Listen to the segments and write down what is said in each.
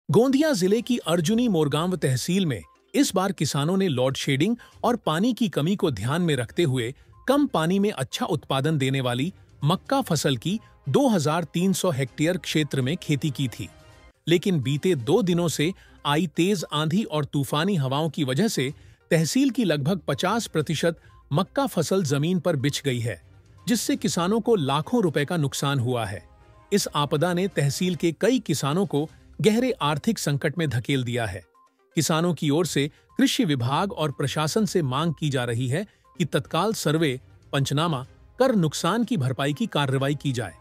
गोंदिया जिले की अर्जुनी मोरगांव तहसील में इस बार किसानों ने लोड शेडिंग और पानी की कमी को ध्यान में रखते हुए कम पानी में अच्छा उत्पादन देने वाली मक्का फसल की 2300 हेक्टेयर क्षेत्र में खेती की थी। लेकिन बीते 2 दिनों से आई तेज आंधी और तूफानी हवाओं की वजह से तहसील की लगभग 50% मक्का फसल जमीन पर बिछ गई है, जिससे किसानों को लाखों रुपए का नुकसान हुआ है। इस आपदा ने तहसील के कई किसानों को गहरे आर्थिक संकट में धकेल दिया है। किसानों की ओर से कृषि विभाग और प्रशासन से मांग की जा रही है कि तत्काल सर्वे, पंचनामा कर नुकसान की भरपाई की कार्रवाई की जाए,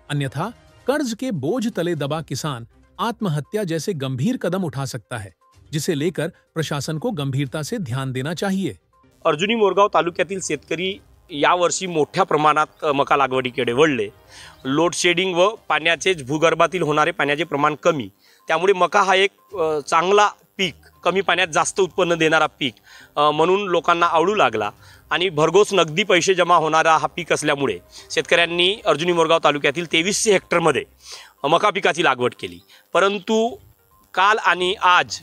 अन्यथा कर्ज के बोझ तले दबा किसान आत्महत्या जैसे गंभीर कदम उठा सकता है, जिसे लेकर प्रशासन को गंभीरता से ध्यान देना चाहिए। अर्जुनी मोरगाव तालुक्यातील शेतकरी यावर्षी मोठ्या प्रमाणात मका लागवडीकडे वळले। लोड शेडिंग व पाण्याचे भूगर्भातील होणारे पाण्याचे प्रमाण कमी, त्यामुळे मका हा एक चांगला पीक, कमी पाण्यात जास्त उत्पन्न देणारा पीक म्हणून लोकांना आवडू लागला आणि भरघोस नगदी पैसे जमा होणारा हा पीक असल्यामुळे शेतकऱ्यांनी अर्जुनी मोरगाव तालुक्यातील 2300 हेक्टरमध्ये मका पिकाची लागवड केली। परंतु काल आणि आज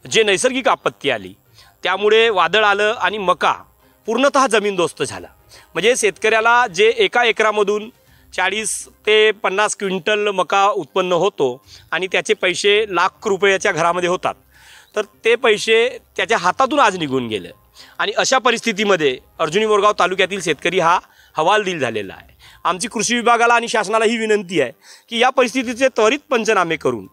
जे नैसर्गिक आपत्ती आली त्यामुळे वादळ आलं आणि मका पूर्णतः जमीनदोस्त झाला। म्हणजे शेतकऱ्याला जे एका एकरामधून 40 ते 50 क्विंटल मका उत्पन्न होतो आणि त्याचे पैसे लाख रुपयाच्या घरामध्ये होतात, तर ते पैसे त्याच्या हातातून आज निघून गेले। आणि अशा परिस्थितीमध्ये अर्जुनी मोरगाव तालुक्यातील शेतकरी हा हवालदिल झालेला आहे। आमची कृषी विभागाला आणि शासनाला ही विनंती आहे की या परिस्थितीचे त्वरित पंचनामे करून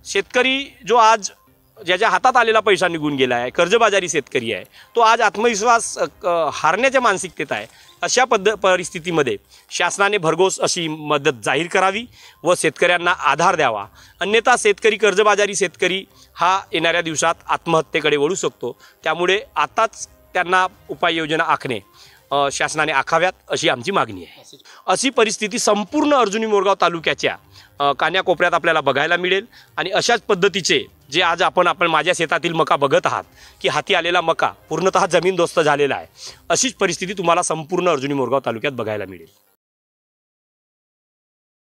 शेतकरी जो आज ज्याच्या हातात आलेला पैसा निघून गेला आहे, कर्जबाजारी शेतकरी आहे, तो आज आत्मविश्वास हारण्याच्या मानसिकतेत आहे। अशा परिस्थितीमध्ये शासनाने भरघोस अशी मदत जाहीर करावी व शेतकऱ्यांना आधार द्यावा, अन्यथा शेतकरी, कर्जबाजारी शेतकरी हा येणाऱ्या दिवसात आत्महत्येकडे वळू शकतो। त्यामुळे आताच त्यांना उपाययोजना आखणे शासनाने आखाव्यात अशी आमची मागणी आहे। अशी परिस्थिती संपूर्ण अर्जुनी मोरगाव तालुक्याच्या कान्याकोपऱ्यात आपल्याला बघायला मिळेल आणि अशाच पद्धतीचे जे आज आपण माझ्या शेतातील मका बघत आहात की हाती आलेला मका पूर्णतः जमीनदोस्त झालेला आहे, अशीच परिस्थिती तुम्हाला संपूर्ण अर्जुनी मोरगाव तालुक्यात बघायला मिळेल।